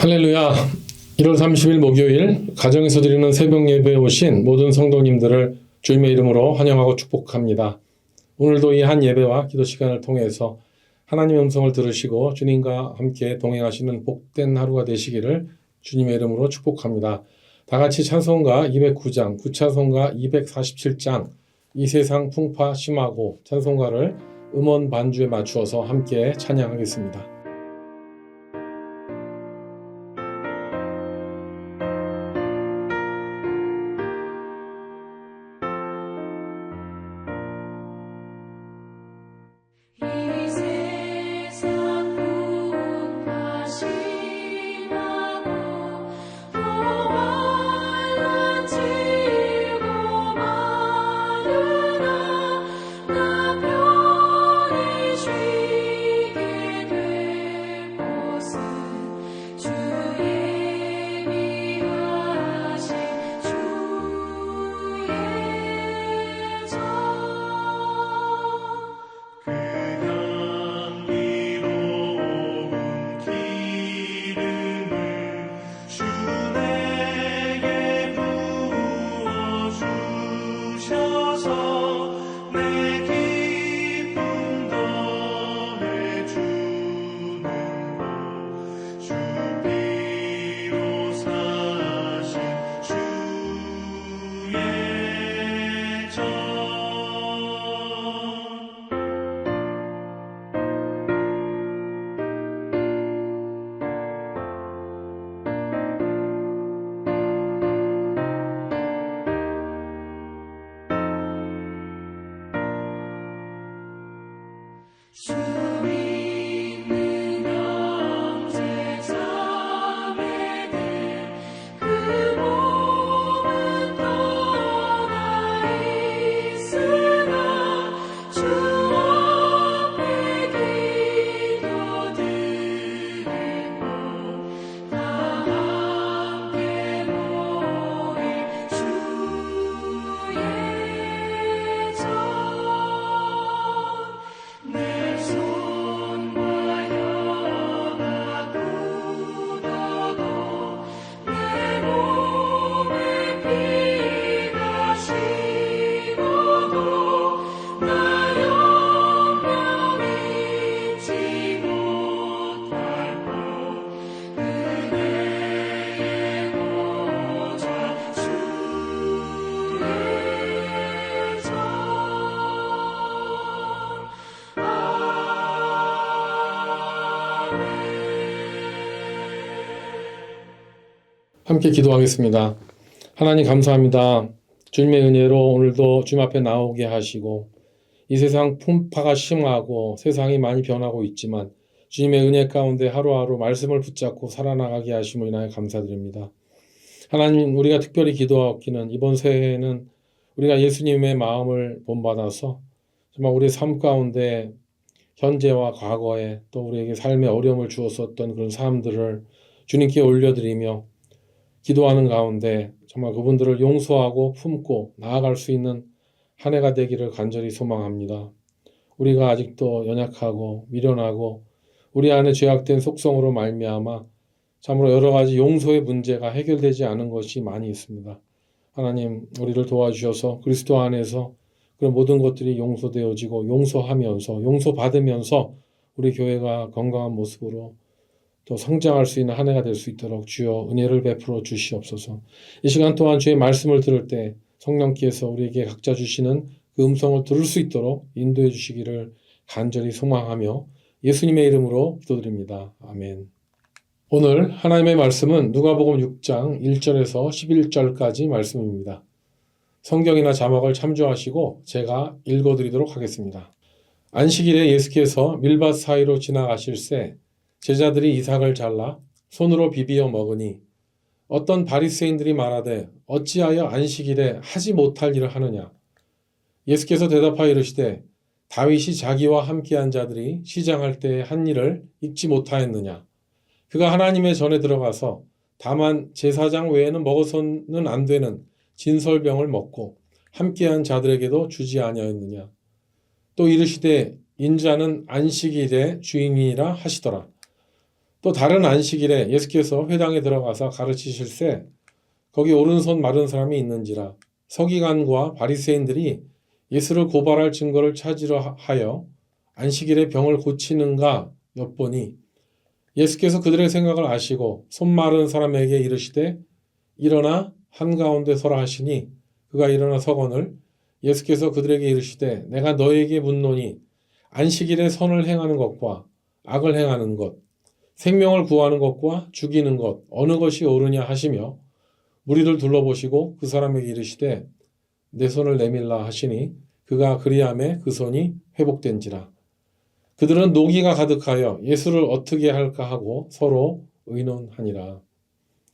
할렐루야. 1월 30일 목요일 가정에서 드리는 새벽 예배에 오신 모든 성도님들을 주님의 이름으로 환영하고 축복합니다. 오늘도 이 한 예배와 기도 시간을 통해서 하나님의 음성을 들으시고 주님과 함께 동행하시는 복된 하루가 되시기를 주님의 이름으로 축복합니다. 다 같이 찬송가 209장, 구찬송가 247장, 이 세상 풍파 심하고 찬송가를 음원 반주에 맞추어서 함께 찬양하겠습니다. 함께 기도하겠습니다. 하나님 감사합니다. 주님의 은혜로 오늘도 주님 앞에 나오게 하시고 이 세상 풍파가 심하고 세상이 많이 변하고 있지만 주님의 은혜 가운데 하루하루 말씀을 붙잡고 살아나가게 하심을 인하여 감사드립니다. 하나님, 우리가 특별히 기도하옵기는 이번 새해에는 우리가 예수님의 마음을 본받아서 정말 우리 삶 가운데 현재와 과거에 또 우리에게 삶의 어려움을 주었었던 그런 사람들을 주님께 올려드리며 기도하는 가운데 정말 그분들을 용서하고 품고 나아갈 수 있는 한 해가 되기를 간절히 소망합니다. 우리가 아직도 연약하고 미련하고 우리 안에 죄악된 속성으로 말미암아 참으로 여러 가지 용서의 문제가 해결되지 않은 것이 많이 있습니다. 하나님, 우리를 도와주셔서 그리스도 안에서 그런 모든 것들이 용서되어지고 용서하면서 용서받으면서 우리 교회가 건강한 모습으로 또 성장할 수 있는 한 해가 될 수 있도록 주여 은혜를 베풀어 주시옵소서. 이 시간 또한 주의 말씀을 들을 때 성령께서 우리에게 각자 주시는 그 음성을 들을 수 있도록 인도해 주시기를 간절히 소망하며 예수님의 이름으로 기도드립니다. 아멘. 오늘 하나님의 말씀은 누가복음 6장 1절에서 11절까지 말씀입니다. 성경이나 자막을 참조하시고 제가 읽어드리도록 하겠습니다. 안식일에 예수께서 밀밭 사이로 지나가실새 제자들이 이삭을 잘라 손으로 비비어 먹으니 어떤 바리새인들이 말하되 어찌하여 안식일에 하지 못할 일을 하느냐. 예수께서 대답하여 이르시되 다윗이 자기와 함께한 자들이 시장할 때에 한 일을 잊지 못하였느냐. 그가 하나님의 전에 들어가서 다만 제사장 외에는 먹어서는 안 되는 진설병을 먹고 함께한 자들에게도 주지 아니하였느냐. 또 이르시되 인자는 안식일의 주인이라 하시더라. 또 다른 안식일에 예수께서 회당에 들어가서 가르치실세 거기 오른손 마른 사람이 있는지라. 서기관과 바리새인들이 예수를 고발할 증거를 찾으려 하여 안식일에 병을 고치는가 엿보니 예수께서 그들의 생각을 아시고 손 마른 사람에게 이르시되 일어나 한가운데 서라 하시니 그가 일어나 서거늘 예수께서 그들에게 이르시되 내가 너에게 묻노니 안식일에 선을 행하는 것과 악을 행하는 것 생명을 구하는 것과 죽이는 것 어느 것이 옳으냐 하시며 무리들 둘러보시고 그 사람에게 이르시되 내 손을 내밀라 하시니 그가 그리하매 그 손이 회복된지라. 그들은 노기가 가득하여 예수를 어떻게 할까 하고 서로 의논하니라.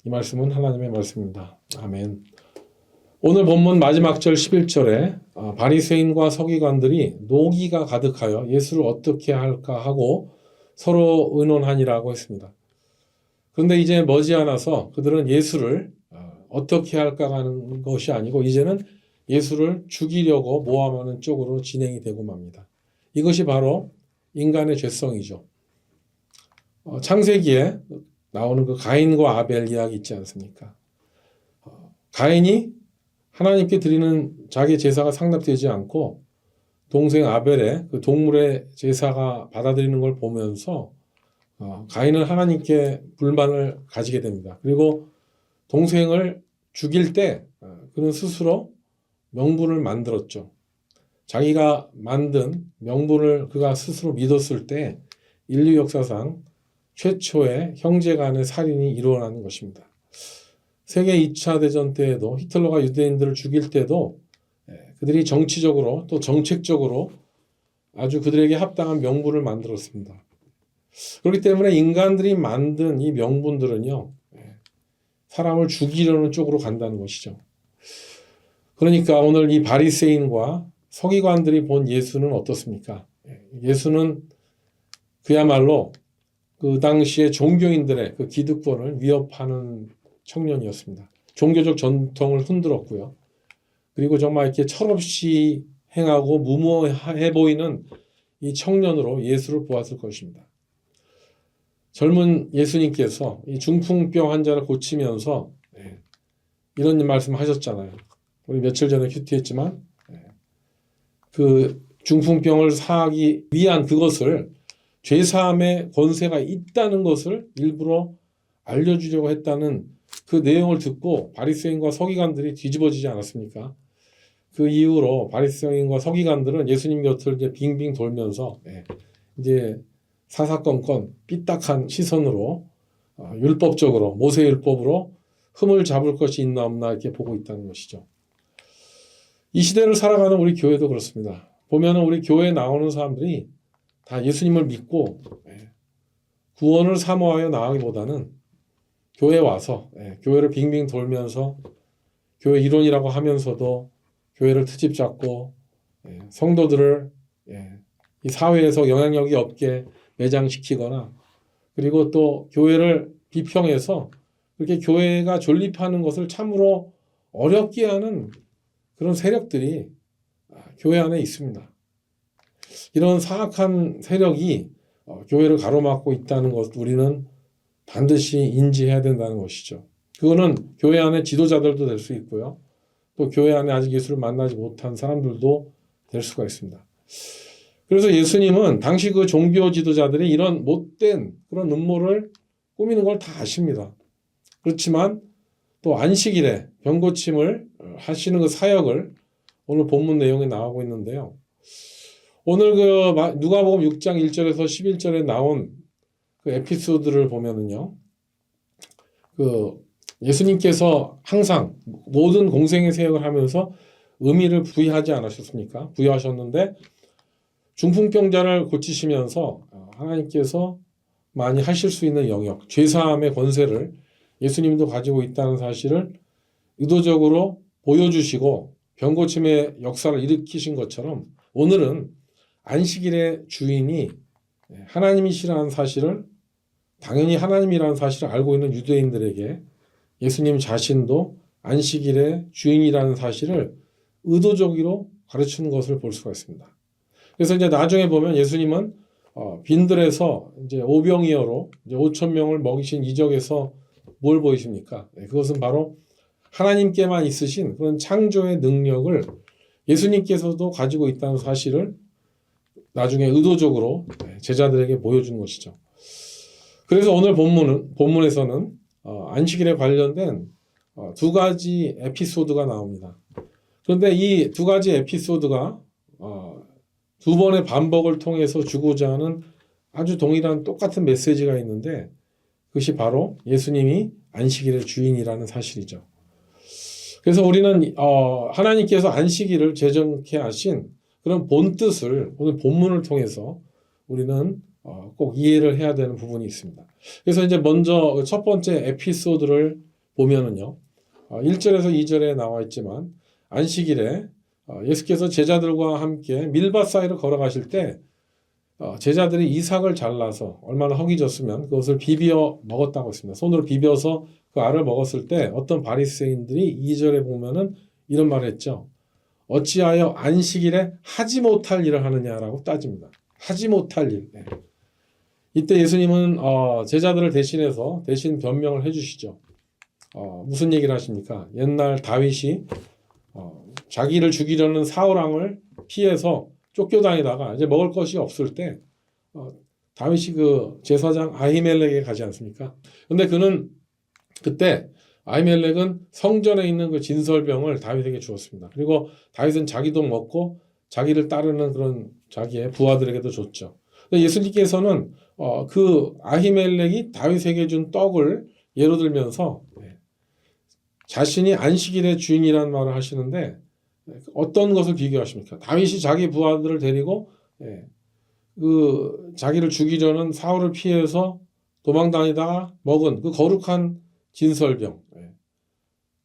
이 말씀은 하나님의 말씀입니다. 아멘. 오늘 본문 마지막 절 11절에 바리새인과 서기관들이 노기가 가득하여 예수를 어떻게 할까 하고 서로 의논하니라고 했습니다. 그런데 이제 머지않아서 그들은 예수를 어떻게 할까 하는 것이 아니고 이제는 예수를 죽이려고 모함하는 쪽으로 진행이 되고 맙니다. 이것이 바로 인간의 죄성이죠. 창세기에 나오는 그 가인과 아벨 이야기 있지 않습니까? 가인이 하나님께 드리는 자기 제사가 상납되지 않고 동생 아벨의 그 동물의 제사가 받아들이는 걸 보면서 가인은 하나님께 불만을 가지게 됩니다. 그리고 동생을 죽일 때 그는 스스로 명분을 만들었죠. 자기가 만든 명분을 그가 스스로 믿었을 때 인류 역사상 최초의 형제 간의 살인이 일어나는 것입니다. 세계 2차 대전 때에도 히틀러가 유대인들을 죽일 때도 그들이 정치적으로 또 정책적으로 아주 그들에게 합당한 명분을 만들었습니다. 그렇기 때문에 인간들이 만든 이 명분들은요, 사람을 죽이려는 쪽으로 간다는 것이죠. 그러니까 오늘 이 바리새인과 서기관들이 본 예수는 어떻습니까? 예수는 그야말로 그 당시에 종교인들의 그 기득권을 위협하는 청년이었습니다. 종교적 전통을 흔들었고요. 그리고 정말 이렇게 철없이 행하고 무모해 보이는 이 청년으로 예수를 보았을 것입니다. 젊은 예수님께서 이 중풍병 환자를 고치면서 이런 말씀하셨잖아요. 우리 며칠 전에 큐티했지만 그 중풍병을 사하기 위한 그것을 죄사함의 권세가 있다는 것을 일부러 알려주려고 했다는 그 내용을 듣고 바리새인과 서기관들이 뒤집어지지 않았습니까? 그 이후로 바리새인과 서기관들은 예수님 곁을 이제 빙빙 돌면서 이제 사사건건 삐딱한 시선으로 율법적으로 모세율법으로 흠을 잡을 것이 있나 없나 이렇게 보고 있다는 것이죠. 이 시대를 살아가는 우리 교회도 그렇습니다. 보면은 우리 교회에 나오는 사람들이 다 예수님을 믿고 구원을 사모하여 나가기보다는 교회에 와서 교회를 빙빙 돌면서 교회 일원이라고 하면서도 교회를 트집 잡고 성도들을 이 사회에서 영향력이 없게 매장시키거나 그리고 또 교회를 비평해서 그렇게 교회가 존립하는 것을 참으로 어렵게 하는 그런 세력들이 교회 안에 있습니다. 이런 사악한 세력이 교회를 가로막고 있다는 것 우리는 반드시 인지해야 된다는 것이죠. 그거는 교회 안에 지도자들도 될 수 있고요. 또 교회 안에 아직 예수를 만나지 못한 사람들도 될 수가 있습니다. 그래서 예수님은 당시 그 종교 지도자들이 이런 못된 그런 음모를 꾸미는 걸 다 아십니다. 그렇지만 또 안식일에 병고침을 하시는 그 사역을 오늘 본문 내용에 나오고 있는데요. 오늘 그 누가복음 6장 1절에서 11절에 나온 그 에피소드를 보면은요. 그 예수님께서 항상 모든 공생의 사역을 하면서 의미를 부여하지 않으셨습니까? 부여하셨는데 중풍병자를 고치시면서 하나님께서 많이 하실 수 있는 영역, 죄사함의 권세를 예수님도 가지고 있다는 사실을 의도적으로 보여주시고 병고침의 역사를 일으키신 것처럼 오늘은 안식일의 주인이 하나님이시라는 사실을 당연히 하나님이라는 사실을 알고 있는 유대인들에게 예수님 자신도 안식일의 주인이라는 사실을 의도적으로 가르치는 것을 볼 수가 있습니다. 그래서 이제 나중에 보면 예수님은 빈들에서 이제 오병이어로 이제 5천 명을 먹이신 이적에서 뭘 보이십니까? 그것은 바로 하나님께만 있으신 그런 창조의 능력을 예수님께서도 가지고 있다는 사실을 나중에 의도적으로 제자들에게 보여준 것이죠. 그래서 오늘 본문에서는 안식일에 관련된 두 가지 에피소드가 나옵니다. 그런데 이 두 가지 에피소드가 두 번의 반복을 통해서 주고자 하는 아주 동일한 똑같은 메시지가 있는데 그것이 바로 예수님이 안식일의 주인이라는 사실이죠. 그래서 우리는 하나님께서 안식일을 제정케 하신 그런 본뜻을 오늘 본문을 통해서 우리는 꼭 이해를 해야 되는 부분이 있습니다. 그래서 이제 먼저 첫 번째 에피소드를 보면은요. 1절에서 2절에 나와 있지만 안식일에 예수께서 제자들과 함께 밀밭 사이를 걸어가실 때 제자들이 이삭을 잘라서 얼마나 허기졌으면 그것을 비벼 먹었다고 했습니다. 손으로 비벼서 그 알을 먹었을 때 어떤 바리새인들이 2절에 보면은 이런 말을 했죠. 어찌하여 안식일에 하지 못할 일을 하느냐라고 따집니다. 하지 못할 일. 이때 예수님은 제자들을 대신 변명을 해주시죠. 무슨 얘기를 하십니까? 옛날 다윗이 자기를 죽이려는 사울 왕을 피해서 쫓겨다니다가 이제 먹을 것이 없을 때 다윗이 그 제사장 아히멜렉에 가지 않습니까? 근데 그는 그때 아히멜렉은 성전에 있는 그 진설병을 다윗에게 주었습니다. 그리고 다윗은 자기도 먹고 자기를 따르는 그런 자기의 부하들에게도 줬죠. 근데 예수님께서는 그 아히멜렉이 다윗에게 준 떡을 예로 들면서 자신이 안식일의 주인이라는 말을 하시는데 어떤 것을 비교하십니까? 다윗이 자기 부하들을 데리고 그 자기를 죽이려는 사울을 피해서 도망다니다가 먹은 그 거룩한 진설병,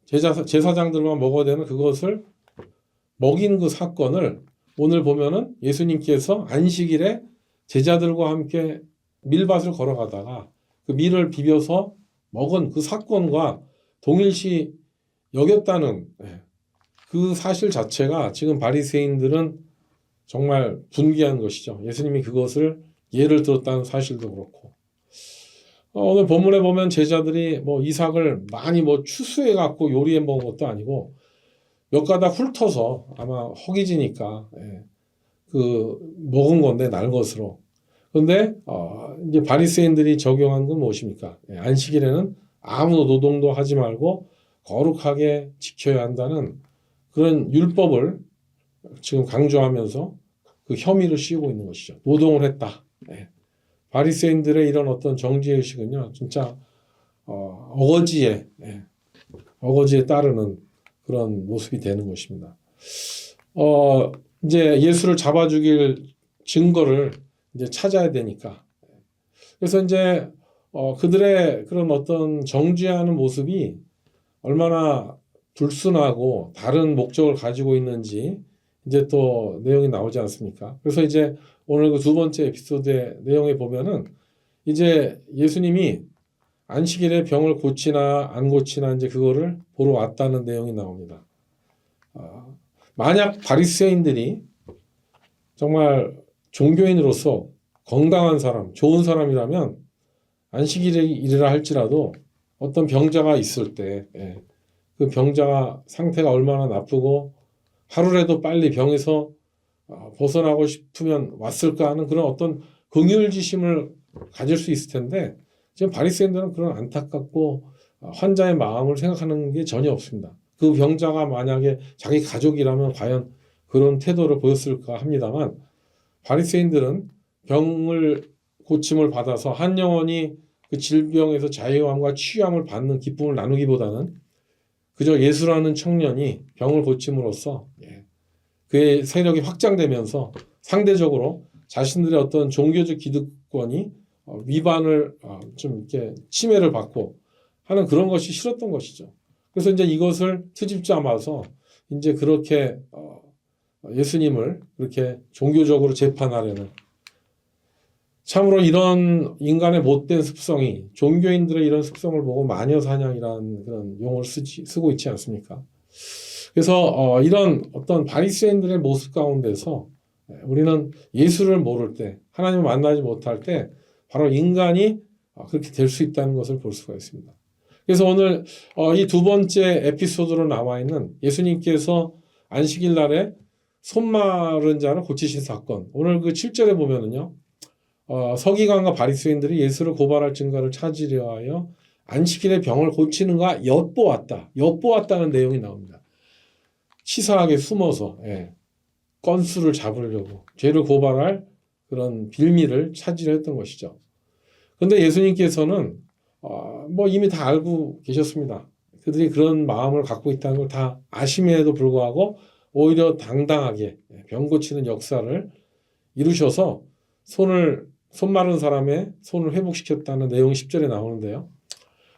제사장들만 먹어야 되는 그것을 먹인 그 사건을 오늘 보면은 예수님께서 안식일에 제자들과 함께 밀밭을 걸어가다가 그 밀을 비벼서 먹은 그 사건과 동일시 여겼다는 그 사실 자체가 지금 바리새인들은 정말 분개한 것이죠. 예수님이 그것을 예를 들었다는 사실도 그렇고 오늘 본문에 보면 제자들이 이삭을 많이 추수해 갖고 요리해 먹은 것도 아니고 몇 가닥 훑어서 아마 허기지니까 그 먹은 건데 날 것으로. 그런데 이제 바리새인들이 적용한 건 무엇입니까? 안식일에는 아무 노동도 하지 말고 거룩하게 지켜야 한다는 그런 율법을 지금 강조하면서 그 혐의를 씌우고 있는 것이죠. 노동을 했다. 바리새인들의 이런 어떤 정죄의식은요, 진짜 어거지에 따르는 그런 모습이 되는 것입니다. 이제 예수를 잡아 죽일 증거를 이제 찾아야 되니까. 그래서 이제 그들의 그런 어떤 정죄하는 모습이 얼마나 불순하고 다른 목적을 가지고 있는지 이제 또 내용이 나오지 않습니까? 그래서 이제 오늘 그 두 번째 에피소드의 내용에 보면은 이제 예수님이 안식일에 병을 고치나 안 고치나 이제 그거를 보러 왔다는 내용이 나옵니다. 만약 바리새인들이 정말 종교인으로서 건강한 사람, 좋은 사람이라면 안식일에 일이라 할지라도 어떤 병자가 있을 때 그 병자가 상태가 얼마나 나쁘고 하루라도 빨리 병에서 벗어나고 싶으면 왔을까 하는 그런 어떤 긍휼지심을 가질 수 있을 텐데 지금 바리새인들은 그런 안타깝고 환자의 마음을 생각하는 게 전혀 없습니다. 그 병자가 만약에 자기 가족이라면 과연 그런 태도를 보였을까 합니다만 바리새인들은 병을 고침을 받아서 한 영혼이 그 질병에서 자유함과 치유함을 받는 기쁨을 나누기보다는 그저 예수라는 청년이 병을 고침으로써 그의 세력이 확장되면서 상대적으로 자신들의 어떤 종교적 기득권이 위반을 좀 이렇게 침해를 받고 하는 그런 것이 싫었던 것이죠. 그래서 이제 이것을 트집 잡아서 이제 그렇게 예수님을 그렇게 종교적으로 재판하려는 참으로 이런 인간의 못된 습성이 종교인들의 이런 습성을 보고 마녀사냥이라는 그런 용어를 쓰고 있지 않습니까? 그래서 이런 어떤 바리새인들의 모습 가운데서 우리는 예수를 모를 때, 하나님을 만나지 못할 때 바로 인간이 그렇게 될 수 있다는 것을 볼 수가 있습니다. 그래서 오늘 이 두 번째 에피소드로 나와 있는 예수님께서 안식일 날에 손 마른 자를 고치신 사건. 오늘 그 7절에 보면은요. 서기관과 바리새인들이 예수를 고발할 증거를 찾으려 하여 안식일에 병을 고치는가 엿보았다. 엿보았다는 내용이 나옵니다. 치사하게 숨어서 건수를 잡으려고 죄를 고발할 그런 빌미를 찾으려 했던 것이죠. 그런데 예수님께서는 뭐 이미 다 알고 계셨습니다. 그들이 그런 마음을 갖고 있다는 걸 다 아심에도 불구하고 오히려 당당하게 병 고치는 역사를 이루셔서 손 마른 사람의 손을 회복시켰다는 내용이 10절에 나오는데요.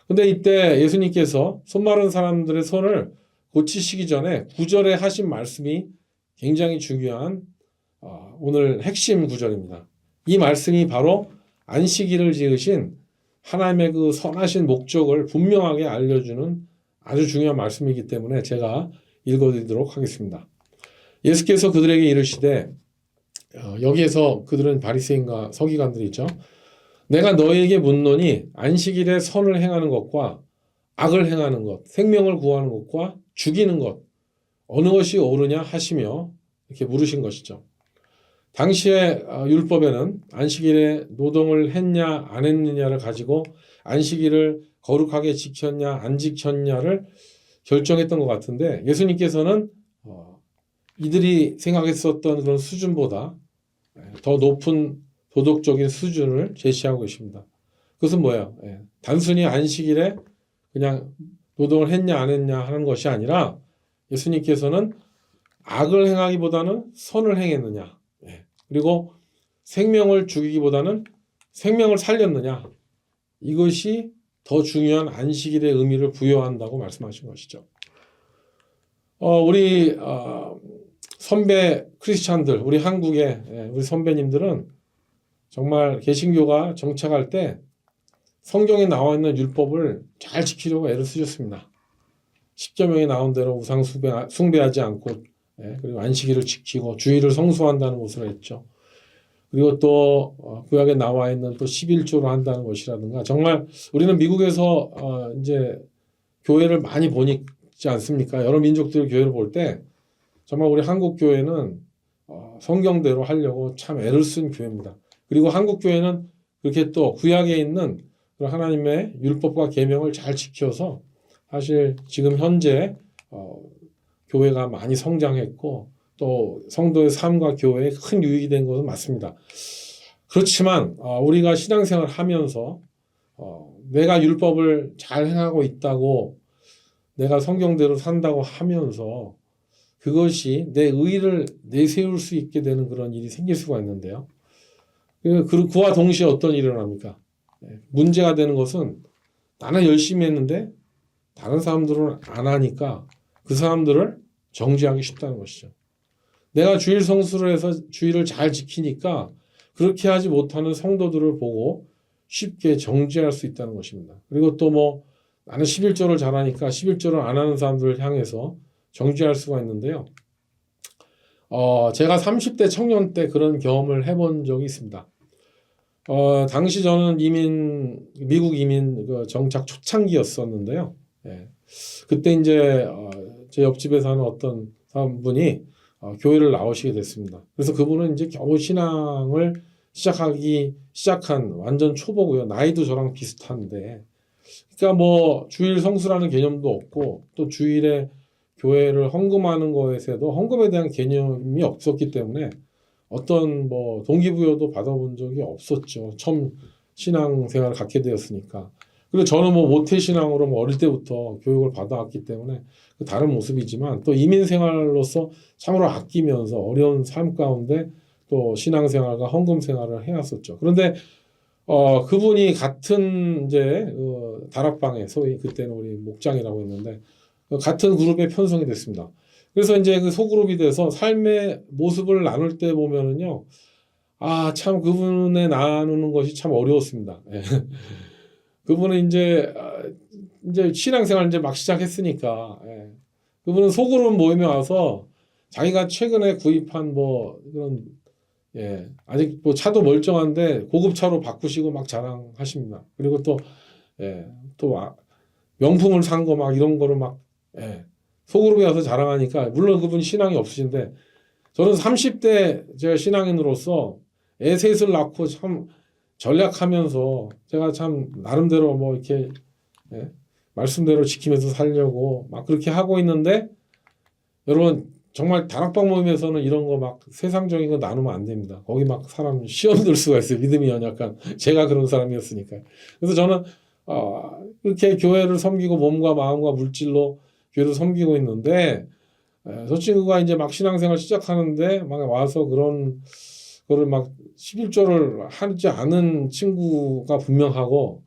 근데 이때 예수님께서 손 마른 사람들의 손을 고치시기 전에 9절에 하신 말씀이 굉장히 중요한 오늘 핵심 구절입니다. 이 말씀이 바로 안식일을 지으신 하나님의 그 선하신 목적을 분명하게 알려주는 아주 중요한 말씀이기 때문에 제가 읽어드리도록 하겠습니다. 예수께서 그들에게 이르시되 여기에서 그들은 바리새인과 서기관들이죠. 내가 너희에게 묻노니 안식일에 선을 행하는 것과 악을 행하는 것, 생명을 구하는 것과 죽이는 것 어느 것이 옳으냐 하시며 이렇게 물으신 것이죠. 당시의 율법에는 안식일에 노동을 했냐 안 했느냐를 가지고 안식일을 거룩하게 지켰냐 안 지켰냐를 결정했던 것 같은데 예수님께서는 이들이 생각했었던 그런 수준보다 더 높은 도덕적인 수준을 제시하고 계십니다. 그것은 뭐예요? 단순히 안식일에 그냥 노동을 했냐 안 했냐 하는 것이 아니라 예수님께서는 악을 행하기보다는 선을 행했느냐, 그리고 생명을 죽이기보다는 생명을 살렸느냐, 이것이 더 중요한 안식일의 의미를 부여한다고 말씀하신 것이죠. 우리 선배 크리스찬들, 우리 한국의 우리 선배님들은 정말 개신교가 정착할 때 성경에 나와 있는 율법을 잘 지키려고 애를 쓰셨습니다. 십계명에 나온 대로 우상 숭배하지 않고 그리고 안식일을 지키고 주일을 성수한다는 것을 했죠. 그리고 또 구약에 나와 있는 또 11조로 한다는 것이라든가 정말 우리는 미국에서 이제 교회를 많이 보지 않습니까? 여러 민족들의 교회를 볼 때 정말 우리 한국 교회는 성경대로 하려고 참 애를 쓴 교회입니다. 그리고 한국 교회는 그렇게 또 구약에 있는 하나님의 율법과 계명을 잘 지켜서 사실 지금 현재 교회가 많이 성장했고 또 성도의 삶과 교회에 큰 유익이 된 것은 맞습니다. 그렇지만 우리가 신앙생활을 하면서 내가 율법을 잘 행하고 있다고 내가 성경대로 산다고 하면서 그것이 내 의의를 내세울 수 있게 되는 그런 일이 생길 수가 있는데요. 그와 동시에 어떤 일이 일어납니까? 문제가 되는 것은 나는 열심히 했는데 다른 사람들은 안 하니까 그 사람들을 정죄하기 쉽다는 것이죠. 내가 주일 성수를 해서 주일을 잘 지키니까 그렇게 하지 못하는 성도들을 보고 쉽게 정죄할 수 있다는 것입니다. 그리고 또 뭐 나는 11조를 잘하니까 11조를 안 하는 사람들을 향해서 정죄할 수가 있는데요. 제가 30대 청년 때 그런 경험을 해본 적이 있습니다. 당시 저는 미국 이민 정착 초창기였었는데요. 그때 이제 제 옆집에 사는 어떤 사람분이 교회를 나오시게 됐습니다. 그래서 그분은 이제 겨우 신앙을 시작한 완전 초보고요. 나이도 저랑 비슷한데, 그러니까 뭐 주일 성수라는 개념도 없고 또 주일에 교회를 헌금하는 것에서도 헌금에 대한 개념이 없었기 때문에 어떤 뭐 동기부여도 받아본 적이 없었죠. 처음 신앙생활을 갖게 되었으니까. 그리고 저는 뭐 모태신앙으로 뭐 어릴 때부터 교육을 받아왔기 때문에 다른 모습이지만 또 이민생활로서 참으로 아끼면서 어려운 삶 가운데 또 신앙생활과 헌금생활을 해왔었죠. 그런데 그분이 같은 이제 다락방에 소위 그때는 우리 목장이라고 했는데 같은 그룹에 편성이 됐습니다. 그래서 이제 그 소그룹이 돼서 삶의 모습을 나눌 때 보면은요, 참 그분의 나누는 것이 참 어려웠습니다. 그분은 이제 신앙생활 이제 막 시작했으니까, 그분은 소그룹 모임에 와서 자기가 최근에 구입한 뭐 그런 아직 뭐 차도 멀쩡한데 고급 차로 바꾸시고 막 자랑하십니다. 그리고 또 또 명품을 산 거 막 이런 거를 막 소그룹에 와서 자랑하니까 물론 그분 신앙이 없으신데 저는 30대 제가 신앙인으로서 애 셋을 낳고 참 전략하면서 제가 참 나름대로 뭐 이렇게 말씀대로 지키면서 살려고 막 그렇게 하고 있는데 여러분 정말 다락방 모임에서는 이런 거 막 세상적인 거 나누면 안 됩니다. 거기 막 사람 시험 들 수가 있어요. 믿음이 연약한 제가 그런 사람이었으니까. 그래서 저는 이렇게 교회를 섬기고 몸과 마음과 물질로 교회를 섬기고 있는데 저 친구가 이제 막 신앙생활 시작하는데 막 와서 그런 거를 막 11조를 하지 않은 친구가 분명하고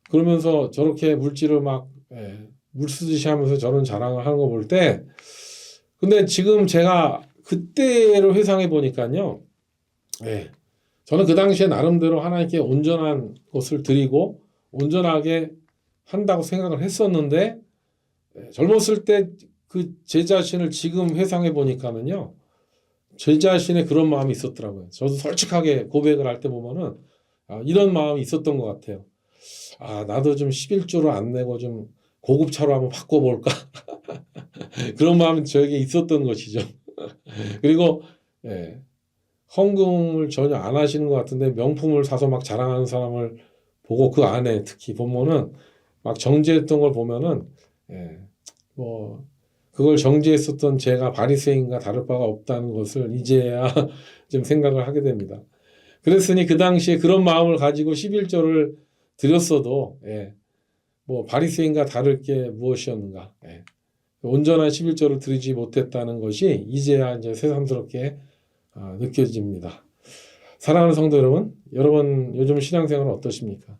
그러면서 저렇게 물질을 막 물 쓰듯이 하면서 저런 자랑을 하는 거 볼 때 근데 지금 제가 그때를 회상해 보니까요. 저는 그 당시에 나름대로 하나님께 온전한 것을 드리고 온전하게 한다고 생각을 했었는데 젊었을 때 그 제 자신을 지금 회상해 보니까는요. 제 자신의 그런 마음이 있었더라고요. 저도 솔직하게 고백을 할 때 보면은 이런 마음이 있었던 것 같아요. 나도 좀 11조를 안 내고 좀 고급차로 한번 바꿔볼까? 그런 마음이 저에게 있었던 것이죠. 그리고 헌금을 전혀 안 하시는 것 같은데 명품을 사서 막 자랑하는 사람을 보고 그 안에 특히 보면은 막 정죄했던 걸 보면은 뭐 그걸 정죄했었던 제가 바리새인과 다를 바가 없다는 것을 이제야 좀 생각을 하게 됩니다. 그랬으니 그 당시에 그런 마음을 가지고 11조를 드렸어도 뭐 바리새인과 다를 게 무엇이었는가? 온전한 11조를 드리지 못했다는 것이 이제야 이제 새삼스럽게 느껴집니다. 사랑하는 성도 여러분, 여러분 요즘 신앙생활은 어떠십니까?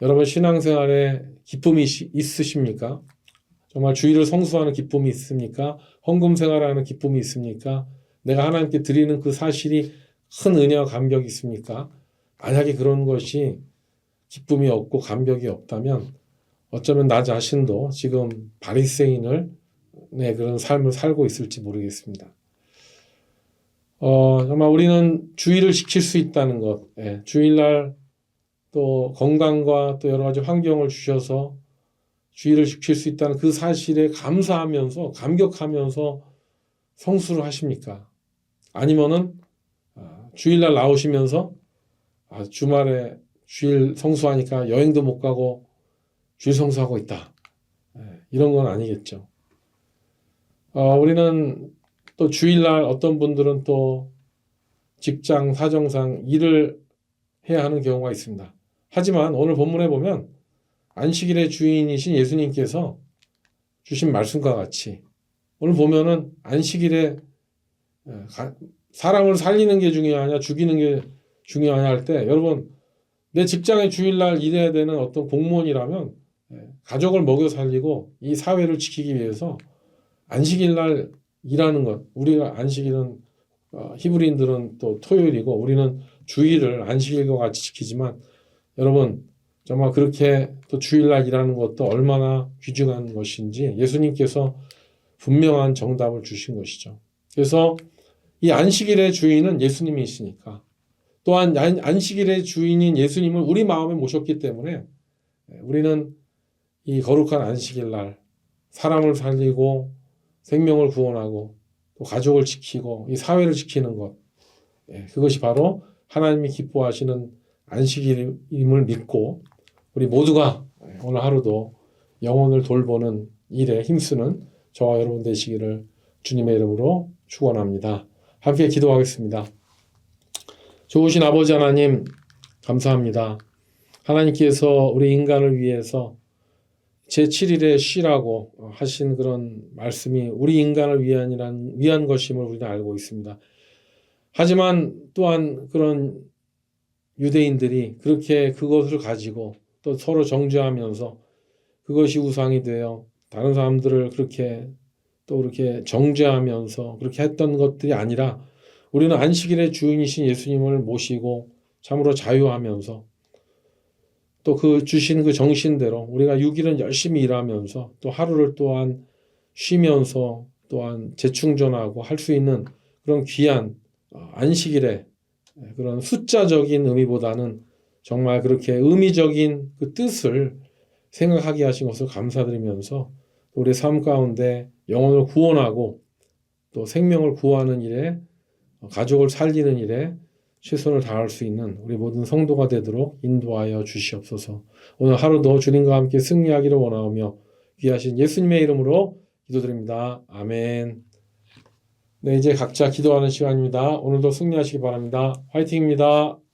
여러분 신앙생활에 기쁨이 있으십니까? 정말 주일을 성수하는 기쁨이 있습니까? 헌금 생활하는 기쁨이 있습니까? 내가 하나님께 드리는 그 사실이 큰 은혜와 감격이 있습니까? 만약에 그런 것이 기쁨이 없고 감격이 없다면 어쩌면 나 자신도 지금 바리새인을 그런 삶을 살고 있을지 모르겠습니다. 정말 우리는 주일을 지킬 수 있다는 것, 주일날 또 건강과 또 여러 가지 환경을 주셔서 주일을 지킬 수 있다는 그 사실에 감사하면서 감격하면서 성수를 하십니까? 아니면은 주일날 나오시면서 주말에 주일 성수하니까 여행도 못 가고 주일 성수하고 있다. 이런 건 아니겠죠. 우리는 또 주일날 어떤 분들은 또 직장 사정상 일을 해야 하는 경우가 있습니다. 하지만 오늘 본문에 보면 안식일의 주인이신 예수님께서 주신 말씀과 같이 오늘 보면은 안식일에 사람을 살리는 게 중요하냐 죽이는 게 중요하냐 할 때 여러분 내 직장에 주일날 일해야 되는 어떤 공무원이라면 가족을 먹여 살리고 이 사회를 지키기 위해서 안식일날 일하는 것 우리가 안식일은 히브리인들은 또 토요일이고 우리는 주일을 안식일과 같이 지키지만 여러분 정말 그렇게 또 주일날 일하는 것도 얼마나 귀중한 것인지 예수님께서 분명한 정답을 주신 것이죠. 그래서 이 안식일의 주인은 예수님이시니까 또한 안식일의 주인인 예수님을 우리 마음에 모셨기 때문에 우리는 이 거룩한 안식일날 사람을 살리고 생명을 구원하고 또 가족을 지키고 이 사회를 지키는 것 그것이 바로 하나님이 기뻐하시는 안식일임을 믿고 우리 모두가 오늘 하루도 영혼을 돌보는 일에 힘쓰는 저와 여러분 되시기를 주님의 이름으로 축원합니다. 함께 기도하겠습니다. 좋으신 아버지 하나님 감사합니다. 하나님께서 우리 인간을 위해서 제7일에 쉬라고 하신 그런 말씀이 우리 인간을 위한 것임을 우리는 알고 있습니다. 하지만 또한 그런 유대인들이 그렇게 그것을 가지고 또 서로 정죄하면서 그것이 우상이 되어 다른 사람들을 그렇게 또 그렇게 정죄하면서 그렇게 했던 것들이 아니라 우리는 안식일의 주인이신 예수님을 모시고 참으로 자유하면서 또 그 주신 그 정신대로 우리가 6일은 열심히 일하면서 또 하루를 또한 쉬면서 또한 재충전하고 할 수 있는 그런 귀한 안식일의 그런 숫자적인 의미보다는 정말 그렇게 의미적인 그 뜻을 생각하게 하신 것을 감사드리면서 우리 삶 가운데 영혼을 구원하고 또 생명을 구하는 일에 가족을 살리는 일에 최선을 다할 수 있는 우리 모든 성도가 되도록 인도하여 주시옵소서. 오늘 하루도 주님과 함께 승리하기를 원하오며 귀하신 예수님의 이름으로 기도드립니다. 아멘. 네, 이제 각자 기도하는 시간입니다. 오늘도 승리하시기 바랍니다. 화이팅입니다.